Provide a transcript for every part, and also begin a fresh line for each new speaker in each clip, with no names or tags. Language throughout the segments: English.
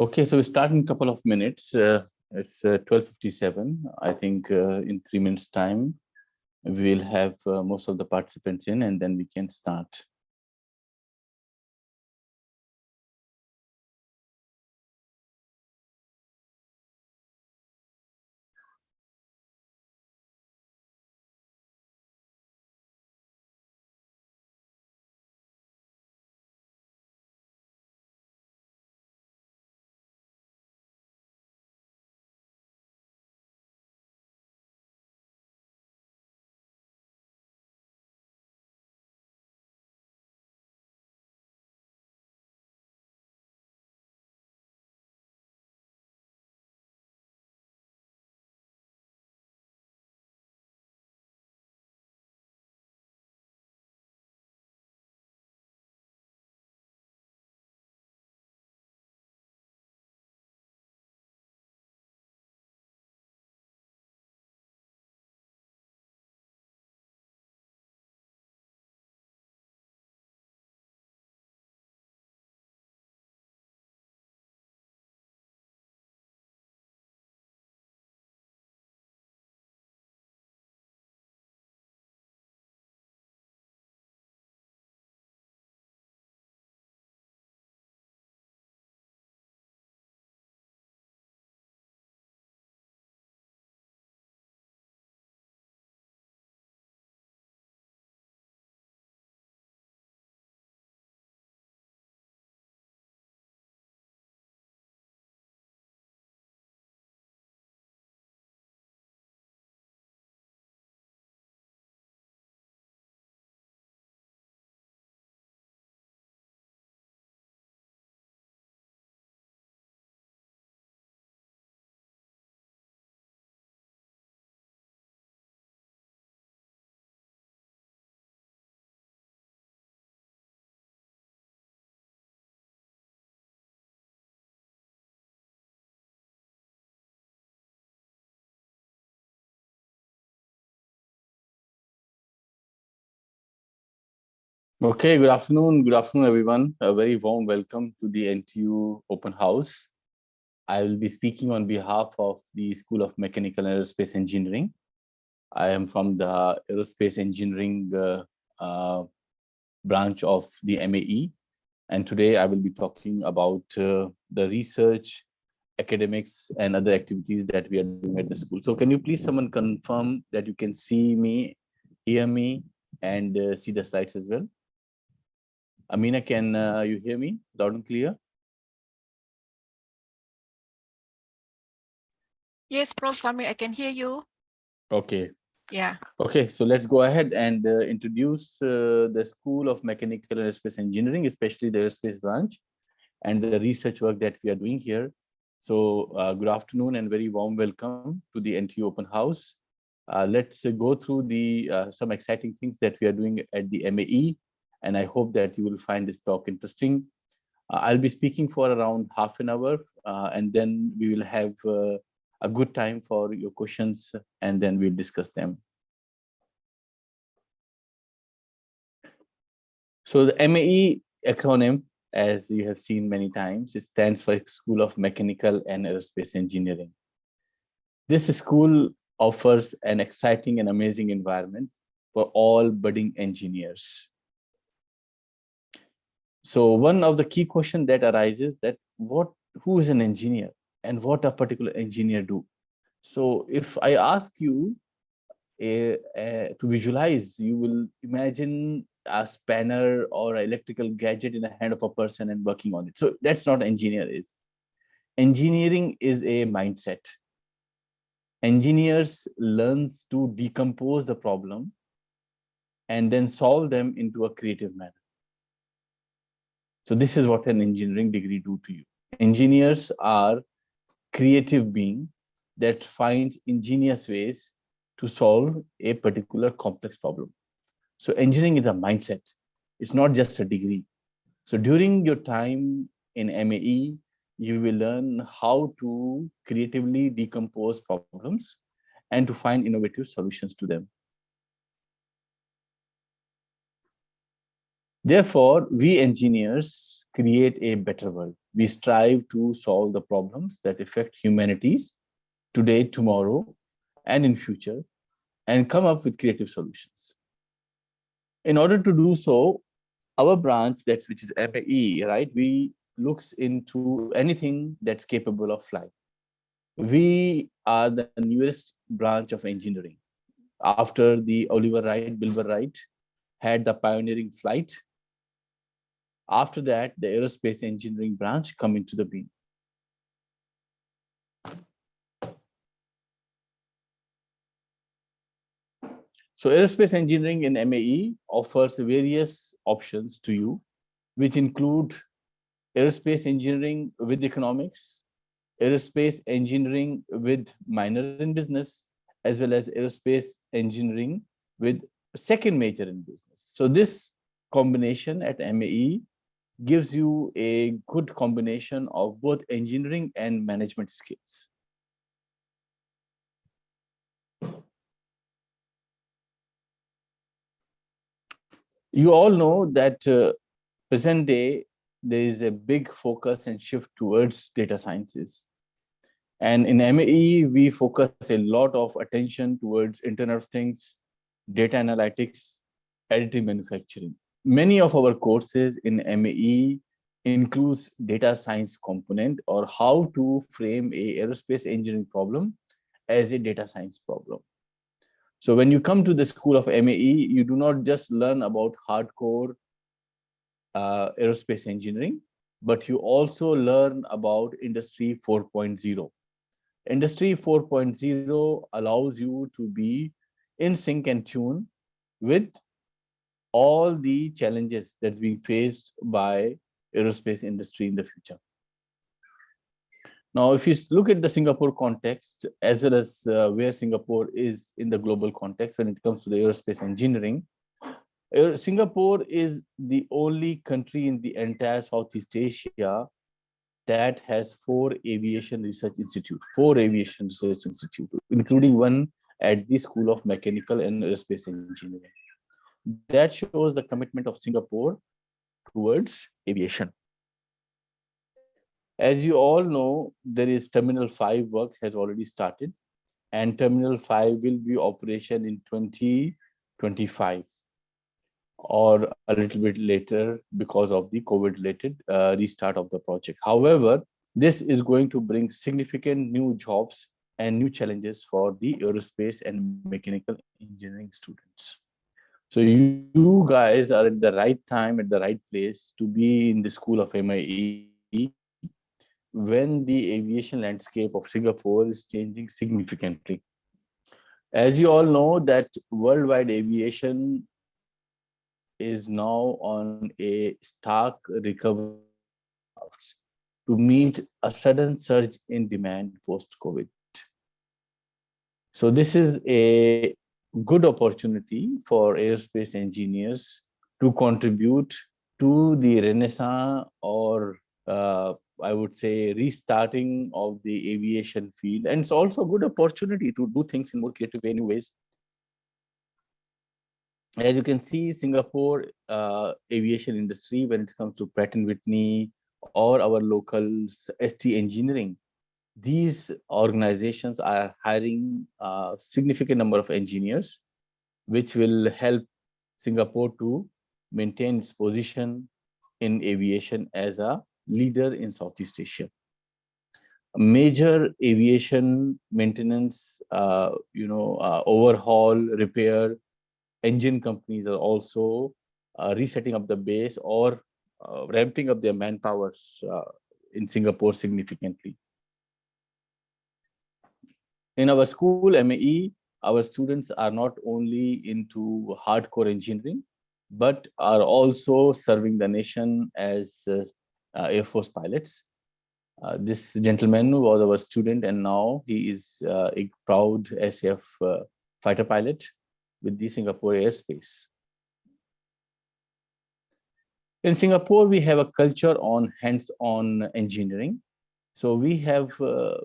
Okay, so we start in a couple of minutes. It's 12:57. I think in 3 minutes time, we'll have most of the participants in and then we can start. Okay, good afternoon. Good afternoon, everyone. A very warm welcome to the NTU Open House. I will be speaking on behalf of the School of Mechanical and Aerospace Engineering. I am from the Aerospace Engineering branch of the MAE. And today I will be talking about the research, academics, and other activities that we are doing at the school. So can you please someone confirm that you can see me, hear me, and see the slides as well? Amina, can you hear me loud and clear?
Yes, Prof. Sami, I can hear you.
Okay.
Yeah.
Okay, so let's go ahead and introduce the School of Mechanical and Aerospace Engineering, especially the aerospace branch, and the research work that we are doing here. So good afternoon and very warm welcome to the NTU Open House. Let's go through the some exciting things that we are doing at the MAE, and I hope that you will find this talk interesting. I'll be speaking for around half an hour, and then we will have a good time for your questions, and then we'll discuss them. So the MAE acronym, as you have seen many times, it stands for School of Mechanical and Aerospace Engineering. This school offers an exciting and amazing environment for all budding engineers. So one of the key questions that arises that who is an engineer and what a particular engineer do? So if I ask you to visualize, you will imagine a spanner or an electrical gadget in the hand of a person and working on it. So that's not engineer is. Engineering is a mindset. Engineers learns to decompose the problem and then solve them into a creative manner. So this is what an engineering degree do to you. Engineers are creative being that finds ingenious ways to solve a particular complex problem. So engineering is a mindset. It's not just a degree. So during your time in MAE, you will learn how to creatively decompose problems and to find innovative solutions to them. Therefore, we engineers create a better world. We strive to solve the problems that affect humanities today, tomorrow, and in future, and come up with creative solutions. In order to do so, our branch, that's which is MAE, right? We looks into anything that's capable of flying. We are the newest branch of engineering. After the Oliver Wright, Wilbur Wright had the pioneering flight. After that, the aerospace engineering branch come into the being. So aerospace engineering in MAE offers various options to you, which include aerospace engineering with economics, aerospace engineering with minor in business, as well as aerospace engineering with second major in business. So this combination at MAE gives you a good combination of both engineering and management skills. You all know that present day, there is a big focus and shift towards data sciences. And in MAE, we focus a lot of attention towards Internet of Things, data analytics, additive manufacturing. Many of our courses in MAE includes data science component, or how to frame a aerospace engineering problem as a data science problem. So when you come to the school of MAE, you do not just learn about hardcore aerospace engineering, but you also learn about Industry 4.0. Industry 4.0 allows you to be in sync and tune with all the challenges that's being faced by aerospace industry in the future. Now, if you look at the Singapore context, as well as where Singapore is in the global context when it comes to the aerospace engineering, Singapore is the only country in the entire Southeast Asia that has four aviation research institute, including one at the School of Mechanical and Aerospace Engineering. That shows the commitment of Singapore towards aviation. As you all know, there is Terminal 5 work has already started, and Terminal 5 will be operation in 2025 or a little bit later because of the COVID-related restart of the project. However, this is going to bring significant new jobs and new challenges for the aerospace and mechanical engineering students. So you guys are at the right time, at the right place to be in the school of MAE when the aviation landscape of Singapore is changing significantly. As you all know, that worldwide aviation is now on a stark recovery to meet a sudden surge in demand post-COVID. So this is a good opportunity for aerospace engineers to contribute to the renaissance, or I would say restarting of the aviation field. And it's also a good opportunity to do things in more creative way, new ways. As you can see, Singapore aviation industry, when it comes to Pratt & Whitney or our local ST Engineering, these organizations are hiring a significant number of engineers, which will help Singapore to maintain its position in aviation as a leader in Southeast Asia. Major aviation maintenance, overhaul, repair, engine companies are also resetting up the base or ramping up their manpower in Singapore significantly. In our school, MAE, our students are not only into hardcore engineering, but are also serving the nation as Air Force pilots. This gentleman was our student, and now he is a proud SAF fighter pilot with the Singapore Aerospace. In Singapore, we have a culture on hands-on engineering. So we have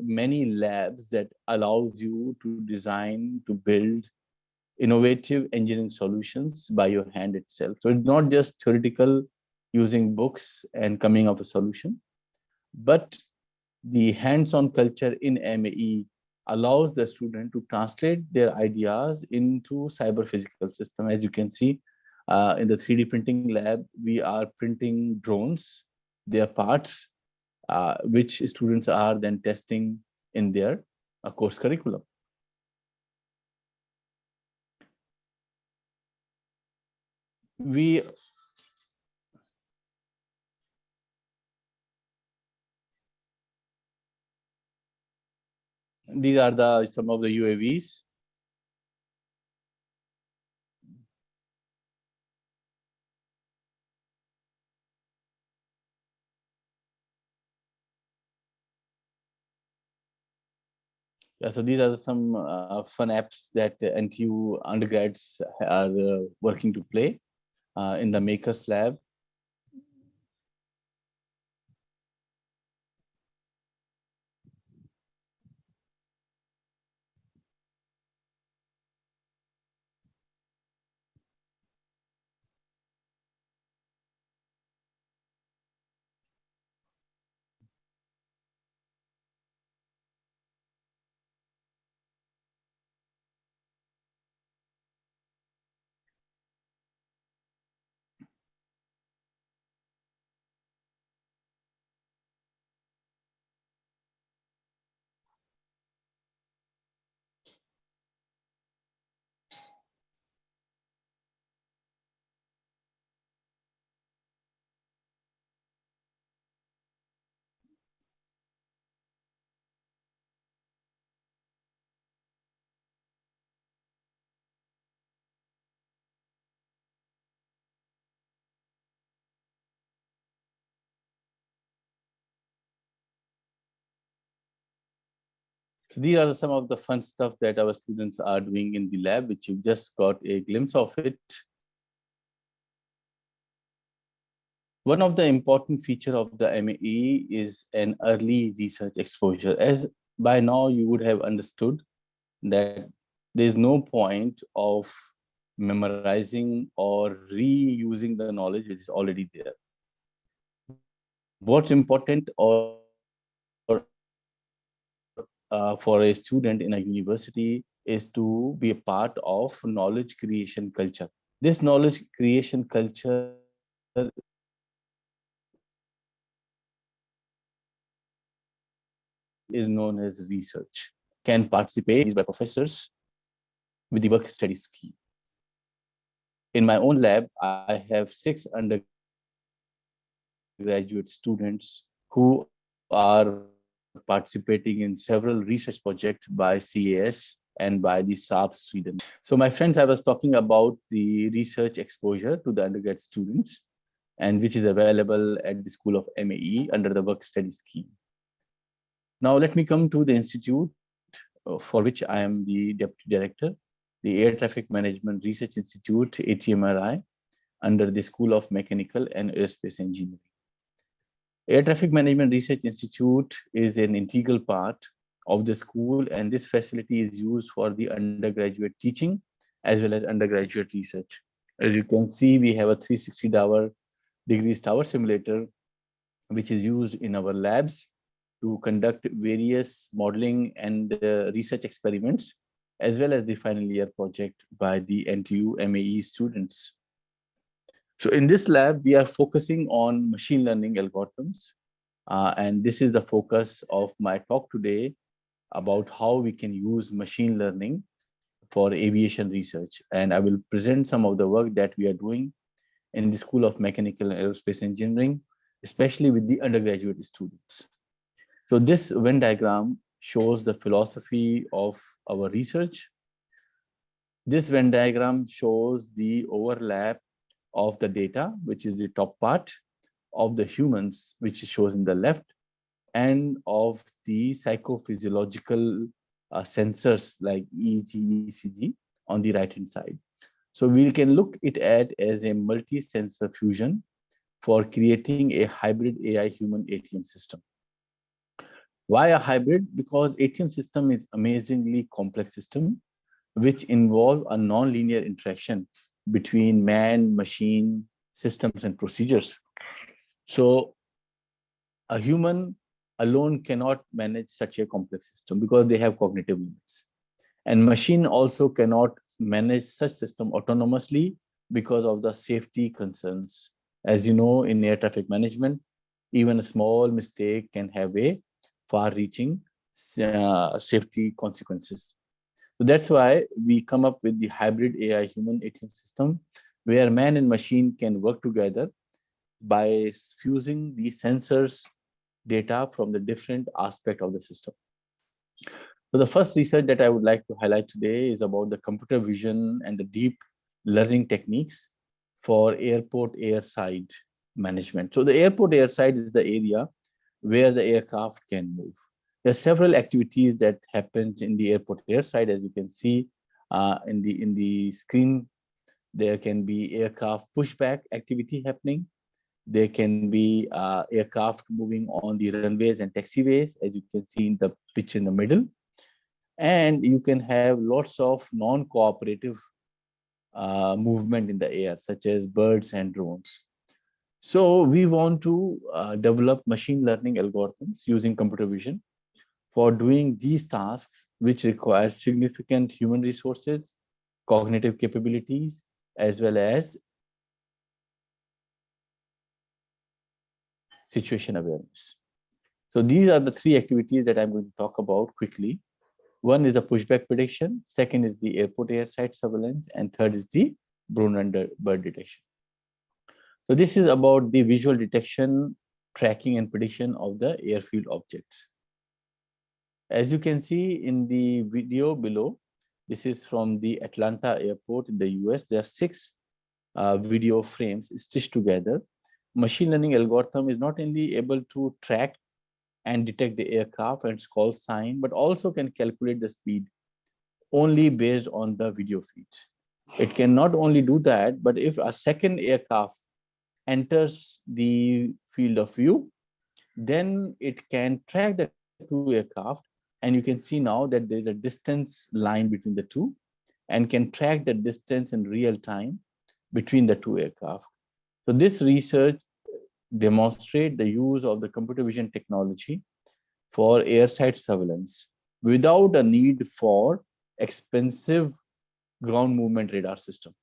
many labs that allows you to design, to build innovative engineering solutions by your hand itself. So it's not just theoretical using books and coming up with a solution. But the hands-on culture in MAE allows the student to translate their ideas into cyber physical system. As you can see in the 3D printing lab, we are printing drones, their parts, which students are then testing in their course curriculum. These are some of the UAVs. Yeah, so these are some fun apps that NTU undergrads are working to play in the Makers Lab. So these are some of the fun stuff that our students are doing in the lab, which you just got a glimpse of it. One of the important feature of the MAE is an early research exposure. As by now you would have understood that there's no point of memorizing or reusing the knowledge which is already there. What's important or for a student in a university is to be a part of knowledge creation culture. This knowledge creation culture is known as research. Can participate by professors with the work study scheme. In my own lab, I have 6 undergraduate students who are participating in several research projects by CAS and by the SAP Sweden. So my friends, I was talking about the research exposure to the undergrad students, and which is available at the School of MAE under the work study scheme. Now let me come to the institute for which I am the deputy director, the Air Traffic Management Research Institute, ATMRI, under the School of Mechanical and Aerospace Engineering. Air Traffic Management Research Institute is an integral part of the school, and this facility is used for the undergraduate teaching as well as undergraduate research. As you can see, we have a 360 tower simulator, which is used in our labs to conduct various modeling and research experiments, as well as the final year project by the NTU MAE students. So in this lab, we are focusing on machine learning algorithms. And this is the focus of my talk today about how we can use machine learning for aviation research. And I will present some of the work that we are doing in the School of Mechanical and Aerospace Engineering, especially with the undergraduate students. So this Venn diagram shows the philosophy of our research. This Venn diagram shows the overlap of the data, which is the top part, of the humans, which shows in the left, and of the psychophysiological sensors like EEG, ECG on the right-hand side. So we can look it at as a multi-sensor fusion for creating a hybrid AI human ATM system. Why a hybrid? Because ATM system is amazingly complex system, which involve a non-linear interaction between man, machine, systems, and procedures. So a human alone cannot manage such a complex system because they have cognitive limits. And machine also cannot manage such system autonomously because of the safety concerns. As you know, in air traffic management, even a small mistake can have a far-reaching safety consequences. So that's why we come up with the hybrid AI human agent system, where man and machine can work together by fusing the sensors data from the different aspect of the system. So the first research that I would like to highlight today is about the computer vision and the deep learning techniques for airport airside management. So the airport airside is the area where the aircraft can move. There are several activities that happens in the airport airside, as you can see in the screen. There can be aircraft pushback activity happening. There can be aircraft moving on the runways and taxiways, as you can see in the picture in the middle. And you can have lots of non-cooperative movement in the air, such as birds and drones. So we want to develop machine learning algorithms using computer vision for doing these tasks, which require significant human resources, cognitive capabilities, as well as situation awareness. So these are the three activities that I'm going to talk about quickly. One is the pushback prediction, second is the airport airside surveillance, and third is the drone and bird detection. So this is about the visual detection, tracking, and prediction of the airfield objects. As you can see in the video below, this is from the Atlanta airport in the US. There are 6 video frames stitched together. Machine learning algorithm is not only able to track and detect the aircraft and its call sign, but also can calculate the speed only based on the video feeds. It can not only do that, but if a second aircraft enters the field of view, then it can track the two aircraft. And you can see now that there is a distance line between the two and can track the distance in real time between the two aircraft. So this research demonstrates the use of the computer vision technology for airside surveillance without a need for expensive ground movement radar system.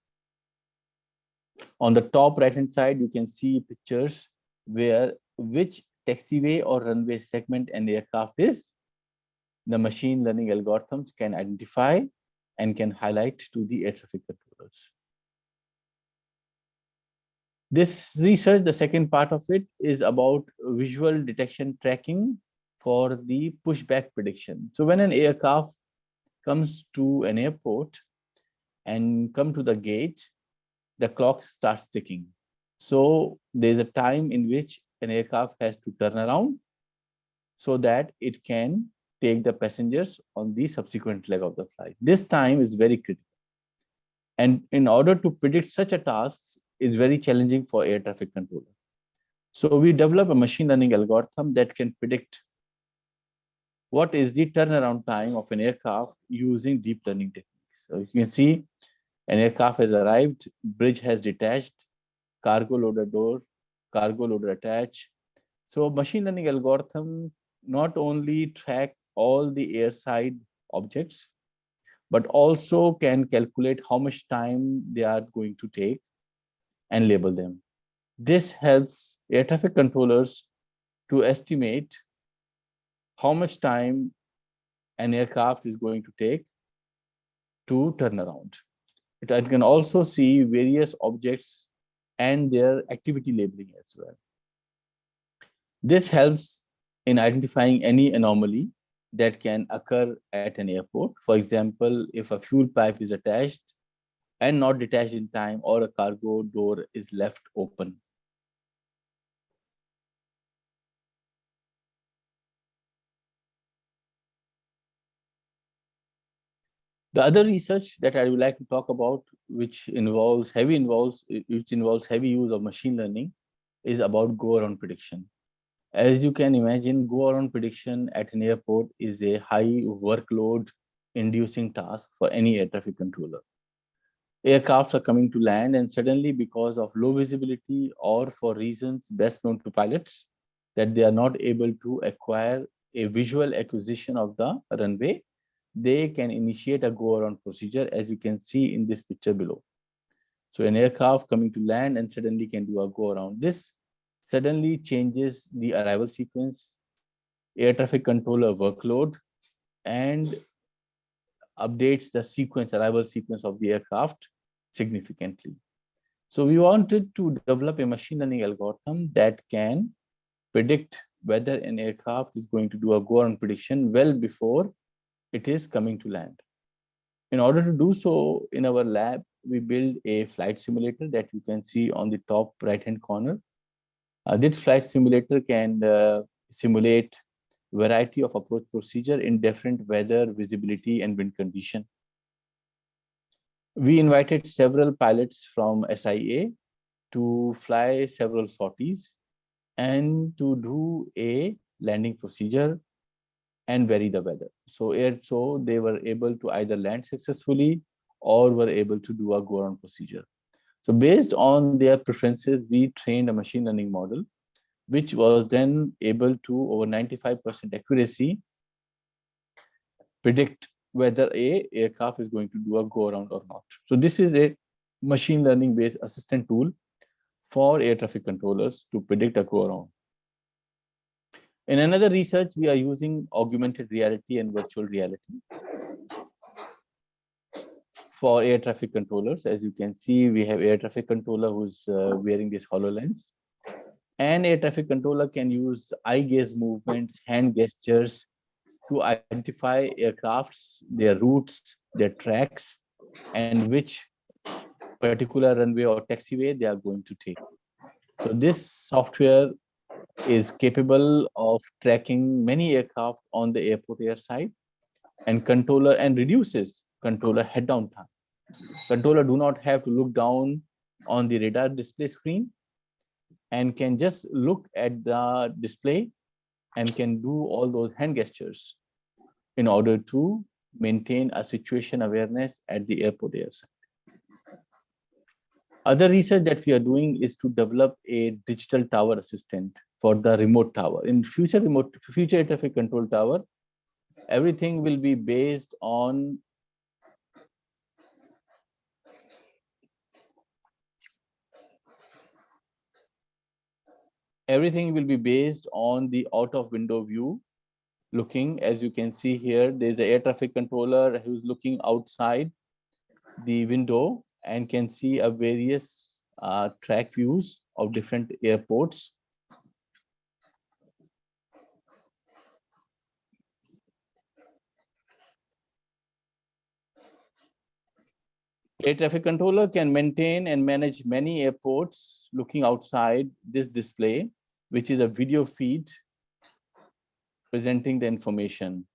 On the top right hand side, you can see pictures where which taxiway or runway segment an aircraft is. The machine learning algorithms can identify and can highlight to the air traffic controllers. This research, the second part of it, is about visual detection tracking for the pushback prediction. So when an aircraft comes to an airport and come to the gate, the clock starts ticking. So there's a time in which an aircraft has to turn around so that it can take the passengers on the subsequent leg of the flight. This time is very critical. And in order to predict such a task is very challenging for air traffic controller. So we develop a machine learning algorithm that can predict what is the turnaround time of an aircraft using deep learning techniques. So you can see an aircraft has arrived, bridge has detached, cargo loader door, cargo loader attached. So machine learning algorithm not only track all the airside objects, but also can calculate how much time they are going to take and label them. This helps air traffic controllers to estimate how much time an aircraft is going to take to turn around. It can also see various objects and their activity labeling as well. This helps in identifying any anomaly that can occur at an airport. For example, if a fuel pipe is attached and not detached in time, or a cargo door is left open. The other research that I would like to talk about, which involves heavy use of machine learning, is about go-around prediction. As you can imagine, go-around prediction at an airport is a high workload inducing task for any air traffic controller. Aircrafts are coming to land, and suddenly, because of low visibility or for reasons best known to pilots, that they are not able to acquire a visual acquisition of the runway, they can initiate a go-around procedure, as you can see in this picture below. So an aircraft coming to land and suddenly can do a go-around. This suddenly changes the arrival sequence, air traffic controller workload, and updates the sequence, arrival sequence of the aircraft significantly. So we wanted to develop a machine learning algorithm that can predict whether an aircraft is going to do a go-around prediction well before it is coming to land. In order to do so, in our lab, we build a flight simulator that you can see on the top right-hand corner. This flight simulator can simulate variety of approach procedure in different weather, visibility, and wind condition. We invited several pilots from SIA to fly several sorties and to do a landing procedure and vary the weather. So they were able to either land successfully or were able to do a go-around procedure. So based on their preferences, we trained a machine learning model, which was then able to, over 95% accuracy, predict whether a aircraft is going to do a go-around or not. So this is a machine learning based assistant tool for air traffic controllers to predict a go-around. In another research, we are using augmented reality and virtual reality for air traffic controllers. As you can see, we have air traffic controller who's wearing this HoloLens. And air traffic controller can use eye gaze movements, hand gestures to identify aircrafts, their routes, their tracks, and which particular runway or taxiway they are going to take. So this software is capable of tracking many aircraft on the airport airside and reduces controller head down time. Controller do not have to look down on the radar display screen and can just look at the display and can do all those hand gestures in order to maintain a situation awareness at the airport airside. Other research that we are doing is to develop a digital tower assistant for the remote tower. In future air traffic control tower, everything will be based on the out of window view looking. As you can see here, there's an air traffic controller who's looking outside the window and can see a various track views of different airports. Air traffic controller can maintain and manage many airports looking outside this display, which is a video feed presenting the information.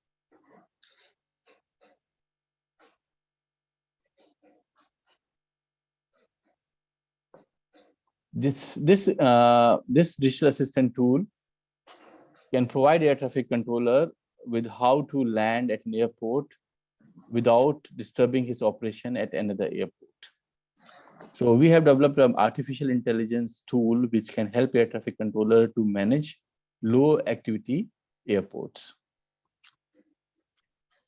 This digital assistant tool can provide air traffic controller with how to land at an airport without disturbing his operation at another airport. So we have developed an artificial intelligence tool which can help air traffic controller to manage low activity airports.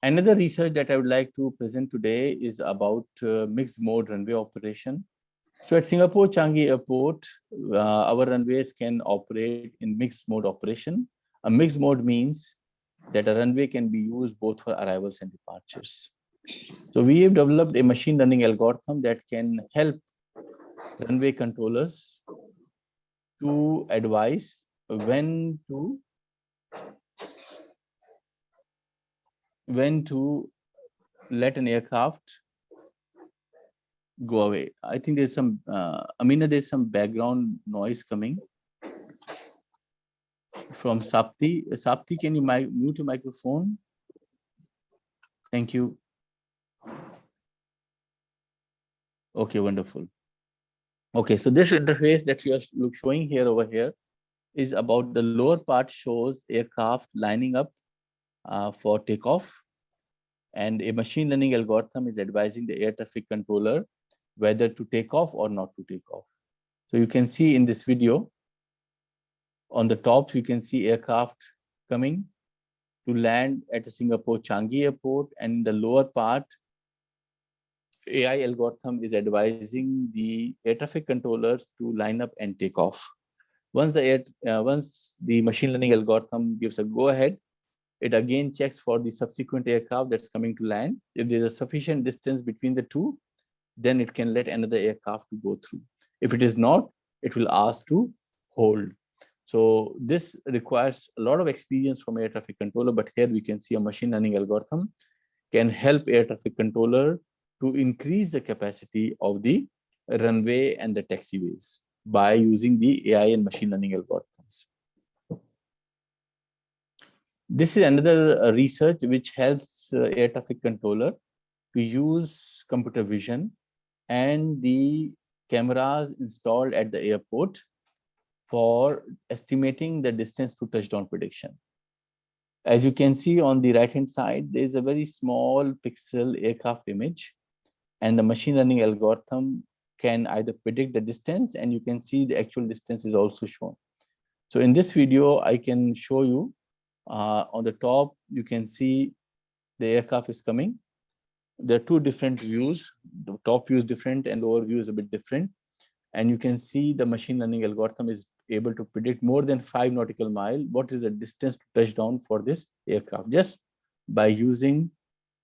Another research that I would like to present today is about mixed mode runway operation. So at Singapore Changi Airport, our runways can operate in mixed mode operation. A mixed mode means that a runway can be used both for arrivals and departures. So we have developed a machine learning algorithm that can help runway controllers to advise when to let an aircraft go away. I think there's some, Amina, there's some background noise coming from Sapti. Sapti, can you mute your microphone? Thank you. Okay, wonderful. Okay, so this interface that you are showing here over here is about the lower part shows aircraft lining up for takeoff, and a machine learning algorithm is advising the air traffic controller whether to take off or not to take off. So you can see in this video, on the top, you can see aircraft coming to land at a Singapore Changi airport, and in the lower part, AI algorithm is advising the air traffic controllers to line up and take off. Once the machine learning algorithm gives a go ahead, it again checks for the subsequent aircraft that's coming to land. If there's a sufficient distance between the two, then it can let another aircraft to go through. If it is not, it will ask to hold. So this requires a lot of experience from air traffic controller, but here we can see a machine learning algorithm can help air traffic controller to increase the capacity of the runway and the taxiways by using the AI and machine learning algorithms. This is another research which helps air traffic controller to use computer vision and the cameras installed at the airport for estimating the distance to touchdown prediction. As you can see on the right-hand side, there is a very small pixel aircraft image, and the machine learning algorithm can either predict the distance, and you can see the actual distance is also shown. So in this video, I can show you on the top, you can see the aircraft is coming. There are two different views. The top view is different and lower view is a bit different. And you can see the machine learning algorithm is able to predict more than 5 nautical miles. What is the distance to touchdown for this aircraft? Just by using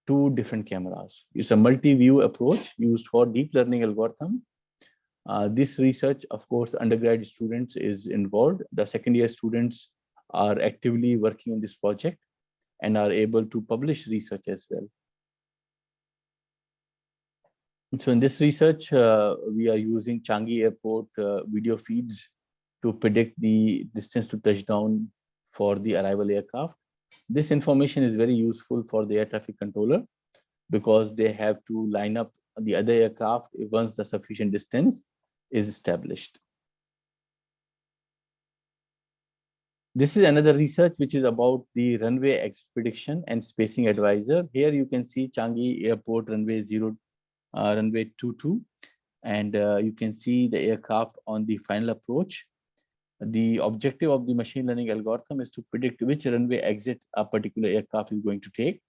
two different cameras. It's a multi-view approach used for deep learning algorithm. This research, of course, undergrad students is involved. The second year students are actively working on this project and are able to publish research as well. So in this research, we are using Changi Airport video feeds to predict the distance to touchdown for the arrival aircraft. This information is very useful for the air traffic controller because they have to line up the other aircraft once the sufficient distance is established. This is another research which is about the runway exit prediction and spacing advisor. Here you can see Changi Airport runway 22, and you can see the aircraft on the final approach. The objective of the machine learning algorithm is to predict which runway exit a particular aircraft is going to take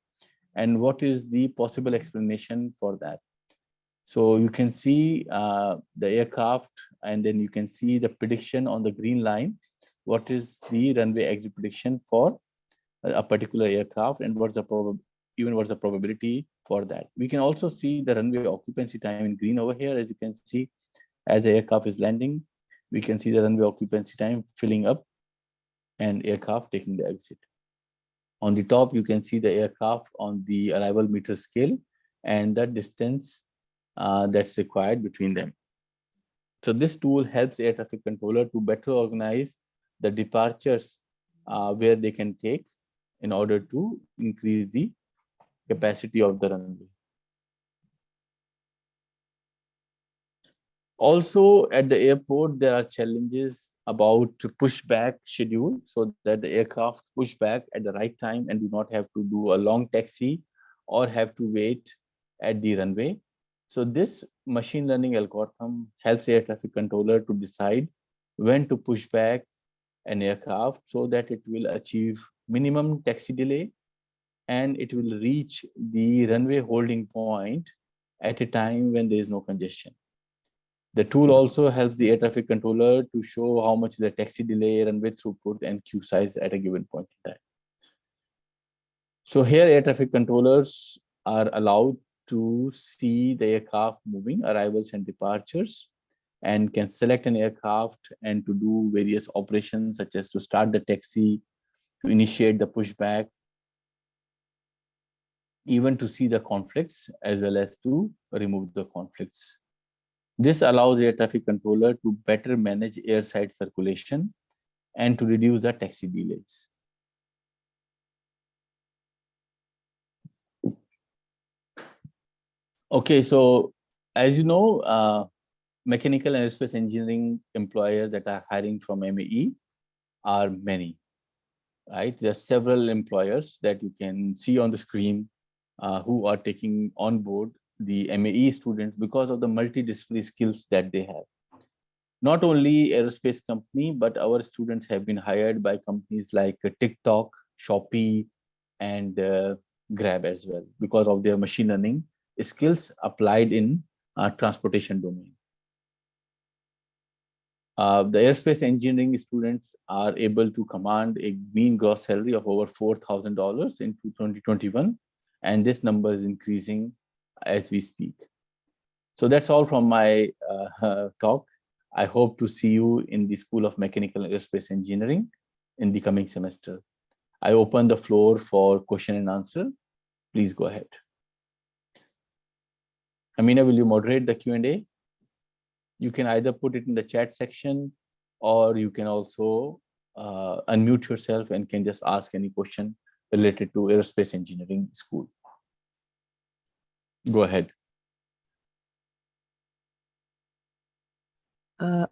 and what is the possible explanation for that. So you can see the aircraft, and then you can see the prediction on the green line. What is the runway exit prediction for a particular aircraft, and what's the probability for that? We can also see the runway occupancy time in green over here. As you can see, as the aircraft is landing, we can see the runway occupancy time filling up and aircraft taking the exit. On the top, you can see the aircraft on the arrival meter scale and the distance that's required between them. So this tool helps air traffic controller to better organize the departures where they can take in order to increase the capacity of the runway. Also at the airport, there are challenges about pushback schedule so that the aircraft push back at the right time and do not have to do a long taxi or have to wait at the runway. So this machine learning algorithm helps air traffic controller to decide when to push back an aircraft so that it will achieve minimum taxi delay and it will reach the runway holding point at a time when there is no congestion. The tool also helps the air traffic controller to show how much is the taxi delay, runway throughput, and queue size at a given point in time. So here air traffic controllers are allowed to see the aircraft moving, arrivals and departures, and can select an aircraft and to do various operations such as to start the taxi, to initiate the pushback, even to see the conflicts as well as to remove the conflicts. This allows air traffic controller to better manage airside circulation and to reduce the taxi delays. Okay, so as you know, mechanical and aerospace engineering employers that are hiring from MAE are many, right? There are several employers that you can see on the screen who are taking on board the MAE students because of the multidisciplinary skills that they have. Not only aerospace company, but our students have been hired by companies like TikTok, Shopee, and Grab as well because of their machine learning skills applied in transportation domain. The aerospace engineering students are able to command a mean gross salary of over $4,000 in 2021, and this number is increasing as we speak. So that's all from my talk. I hope to see you in the School of Mechanical and Aerospace Engineering in the coming semester. I open the floor for question and answer. Please go ahead. Amina, will you moderate the Q&A? You can either put it in the chat section, or you can also unmute yourself and can just ask any question related to aerospace engineering school. Go ahead.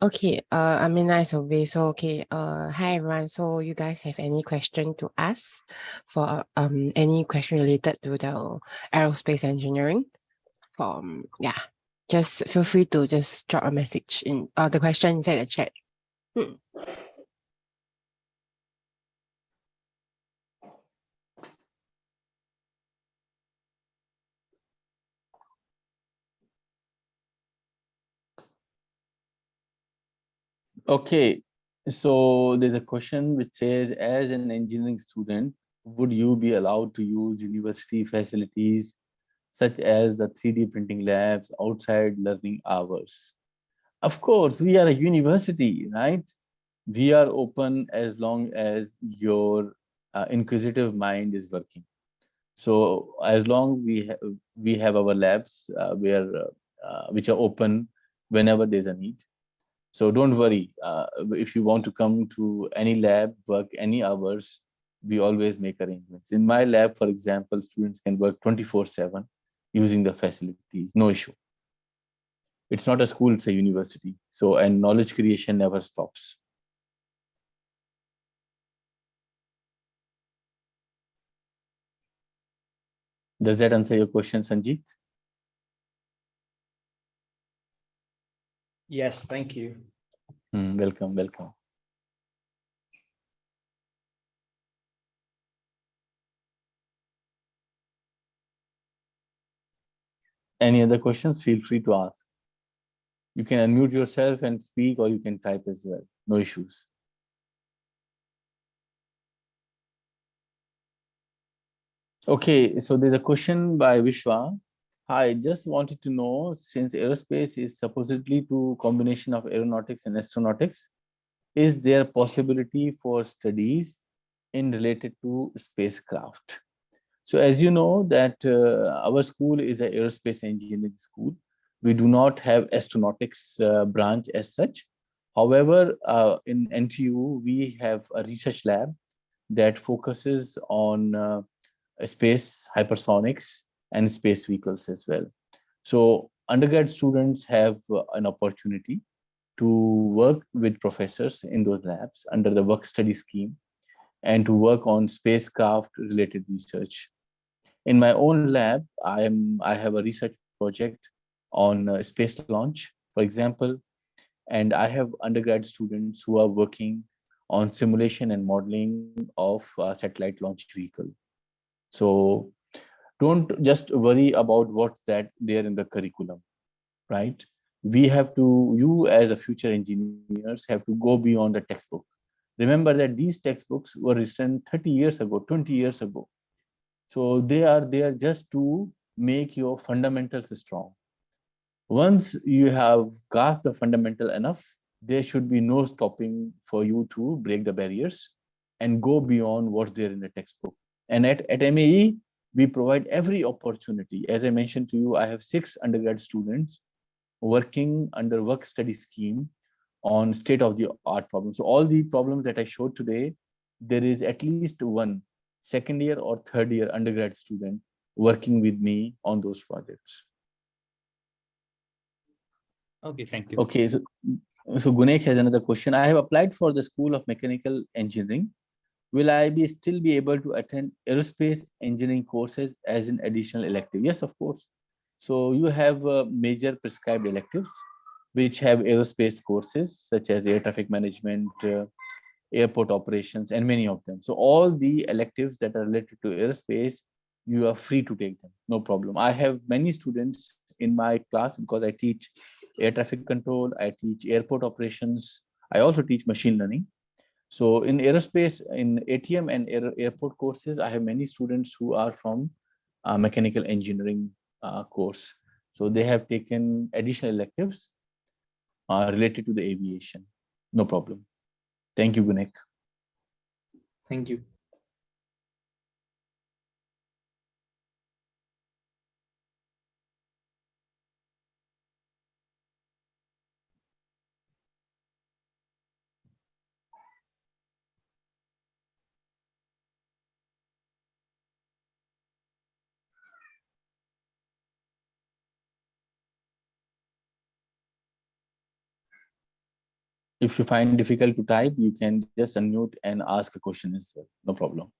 Okay, I'm in nice way. So okay, hi everyone. So you guys have any question to ask for any question related to the aerospace engineering? Yeah, just feel free to just drop a message in the question inside the chat.
Okay, so there's a question which says, as an engineering student, would you be allowed to use university facilities such as the 3D printing labs outside learning hours? Of course, we are a university, right? We are open as long as your inquisitive mind is working. So as long we have our labs which are open whenever there's a need. So don't worry. If you want to come to any lab, work any hours, we always make arrangements. In my lab, for example, students can work 24/7 using the facilities, no issue. It's not a school, it's a university. So, and knowledge creation never stops. Does that answer your question, Sanjeet?
Yes, thank you.
Welcome, welcome. Any other questions? Feel free to ask. You can unmute yourself and speak, or you can type as well. No issues. Okay, so there's a question by Vishwa. I just wanted to know, since aerospace is supposedly to combination of aeronautics and astronautics, is there possibility for studies in related to spacecraft? So as you know that our school is an aerospace engineering school. We do not have astronautics branch as such. However, in NTU, we have a research lab that focuses on space hypersonics and space vehicles as well. So undergrad students have an opportunity to work with professors in those labs under the work study scheme and to work on spacecraft related research. In my own lab, I have a research project on space launch, for example, and I have undergrad students who are working on simulation and modeling of a satellite launch vehicle. So don't just worry about what's that there in the curriculum, right? We have to, you as a future engineers have to go beyond the textbook. Remember that these textbooks were written 30 years ago, 20 years ago. So they are there just to make your fundamentals strong. Once you have grasped the fundamental enough, there should be no stopping for you to break the barriers and go beyond what's there in the textbook. And at MAE, we provide every opportunity. As I mentioned to you, I have 6 undergrad students working under work study scheme on state-of-the-art problems. So all the problems that I showed today, there is at least one second year or third year undergrad student working with me on those projects.
Okay, thank you.
Okay, so Gunek has another question. I have applied for the School of Mechanical Engineering. Will I still be able to attend aerospace engineering courses as an additional elective? Yes, of course. So you have major prescribed electives, which have aerospace courses such as air traffic management, airport operations, and many of them. So all the electives that are related to aerospace, you are free to take them, no problem. I have many students in my class because I teach air traffic control, I teach airport operations, I also teach machine learning. So in aerospace, in ATM and airport courses, I have many students who are from mechanical engineering course. So they have taken additional electives related to the aviation. No problem. Thank you, Gunek.
Thank you.
If you find difficult to type, you can just unmute and ask a question as well. No problem.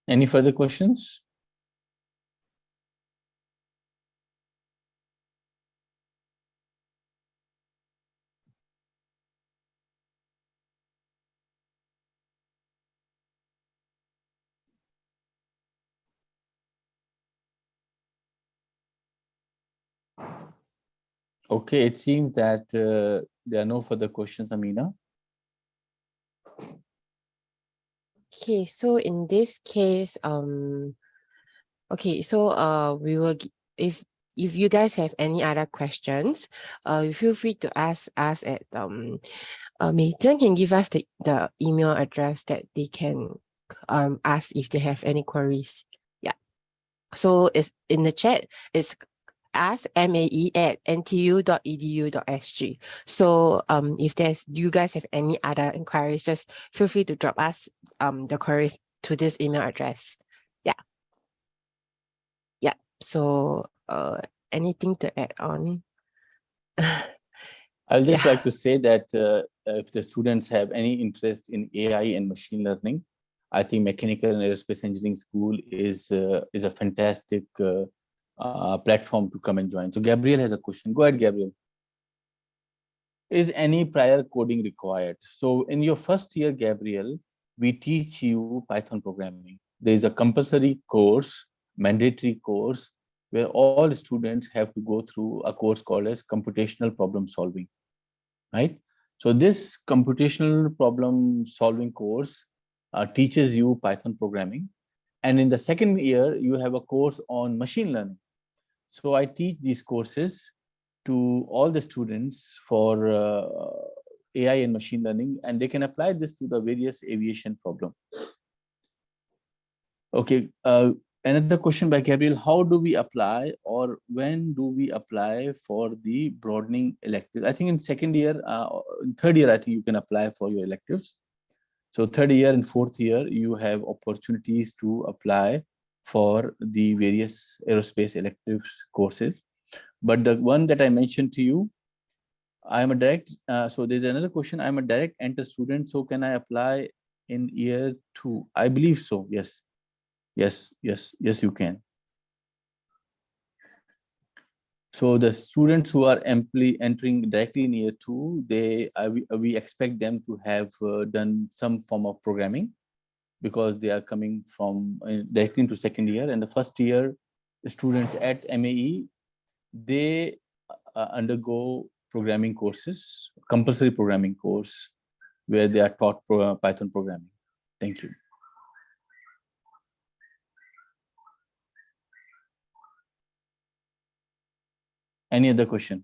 Any further questions? Okay, it seems that there are no further questions, Amina.
Okay, so in this case, okay, so we will if you guys have any other questions, you feel free to ask us at Mei Zhen can give us the email address that they can ask if they have any queries. Yeah. So it's in the chat, it's ask MAE at ntu.edu.sg. So if you guys have any other inquiries, just feel free to drop us the queries to this email address. Yeah. Yeah. So anything to add on?
I'll just
Yeah.
like to say that if the students have any interest in AI and machine learning, I think Mechanical and Aerospace Engineering School is a fantastic platform to come and join. So Gabriel has a question. Go ahead, Gabriel. Is any prior coding required? So in your first year, Gabriel, we teach you Python programming. There is a compulsory course, mandatory course, where all students have to go through a course called as computational problem solving, right? So this computational problem solving course teaches you Python programming. And in the second year, you have a course on machine learning. So I teach these courses to all the students for AI and machine learning, and they can apply this to the various aviation problem. Okay, another question by Gabriel: how do we apply, or when do we apply for the broadening electives? I think in second year, third year, I think you can apply for your electives. So third year and fourth year, you have opportunities to apply for the various aerospace electives courses. But the one that I mentioned to you, I am a direct, so there's another question. I'm a direct enter student, so can I apply in year 2? I believe so, yes. Yes, you can. So the students who are entering directly in year 2, we expect them to have done some form of programming, because they are coming from directly into second year. And the first year, the students at MAE, they undergo programming courses, compulsory programming course, where they are taught Python programming. Thank you. Any other question?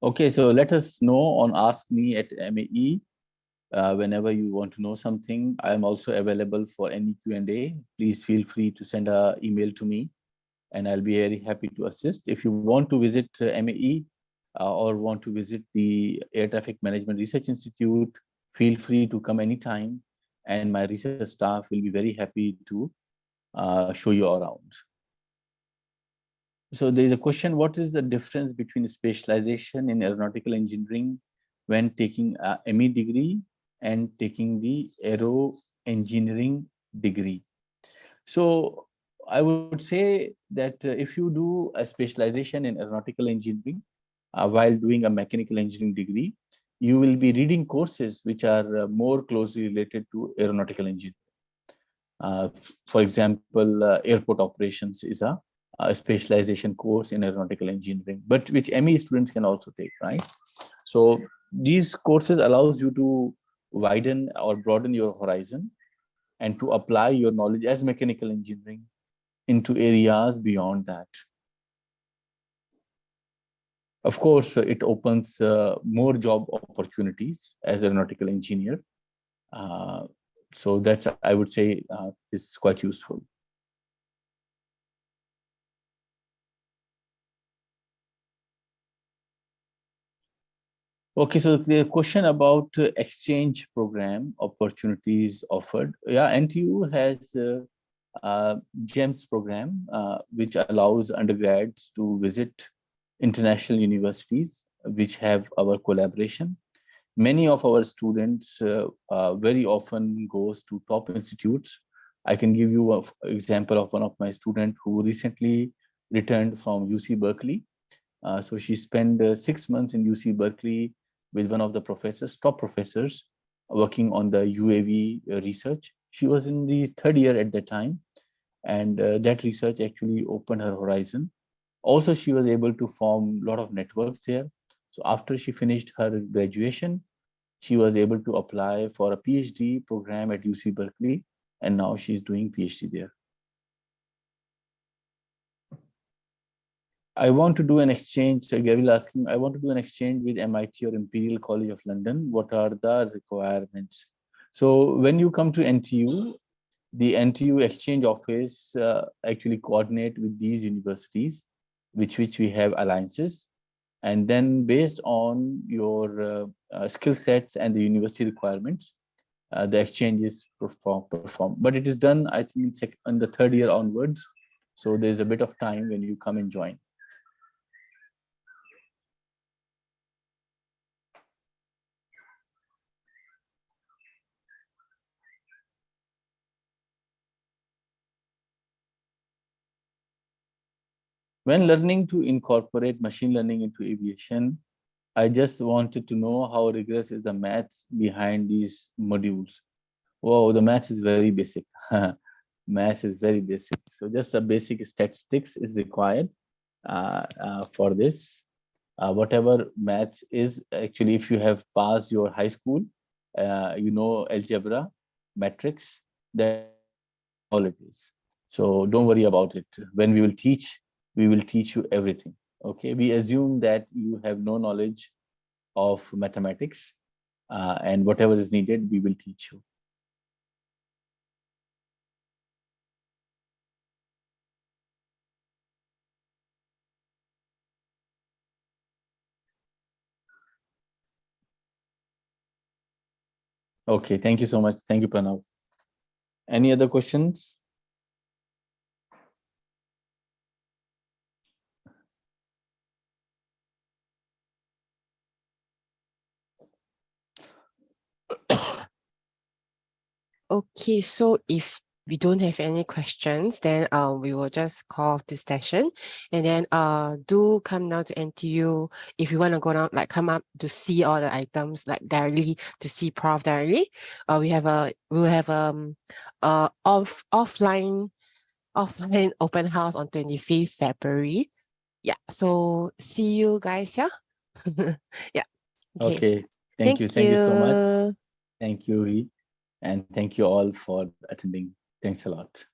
Okay, so let us know on Ask Me at MAE Whenever you want to know something, I am also available for any Q&A. Please feel free to send an email to me, and I'll be very happy to assist. If you want to visit MAE or want to visit the Air Traffic Management Research Institute, feel free to come anytime, and my research staff will be very happy to show you around. So there is a question, what is the difference between specialization in aeronautical engineering when taking a ME degree and taking the aero engineering degree? So I would say that if you do a specialization in aeronautical engineering while doing a mechanical engineering degree, you will be reading courses which are more closely related to aeronautical engineering. For example, airport operations is a specialization course in aeronautical engineering, but which ME students can also take, right? So these courses allows you to widen or broaden your horizon and to apply your knowledge as mechanical engineering into areas beyond that. Of course, it opens more job opportunities as aeronautical engineer. So that's, I would say, is quite useful. Okay, so the question about exchange program opportunities offered. Yeah, NTU has GEMS program, which allows undergrads to visit international universities which have our collaboration. Many of our students very often goes to top institutes. I can give you an example of one of my students who recently returned from UC Berkeley. So she spent 6 months in UC Berkeley with one of the professors, top professors, working on the UAV research. She was in the 3rd year at that time, and that research actually opened her horizon. Also, she was able to form a lot of networks there. So after she finished her graduation, she was able to apply for a PhD program at UC Berkeley, and now she's doing PhD there. I want to do an exchange. So Gabriel asking, I want to do an exchange with MIT or Imperial College of London. What are the requirements? So when you come to NTU, the NTU exchange office actually coordinate with these universities, which we have alliances. And then based on your skill sets and the university requirements, the exchange is performed. But it is done, I think, in the 3rd year onwards. So there's a bit of time when you come and join. When learning to incorporate machine learning into aviation, I just wanted to know how rigorous is the maths behind these modules. Whoa, the maths is very basic. Math is very basic. So just a basic statistics is required for this. Whatever maths is, actually, if you have passed your high school, you know algebra, matrix, that's all it is. So don't worry about it. When we will teach you everything. Okay, we assume that you have no knowledge of mathematics, and whatever is needed, we will teach you. Okay, thank you so much. Thank you, Pranav. Any other questions?
Okay, so if we don't have any questions, then we will just call off this session. And then do come down to NTU if you want to go down, like come up to see all the items, like directly to see Prof directly. We'll have offline open house on 25th February. Yeah, so see you guys here. Yeah.
Okay.
Thank
Thank you so much.
you.
Thank you, and thank you all for attending. Thanks a lot.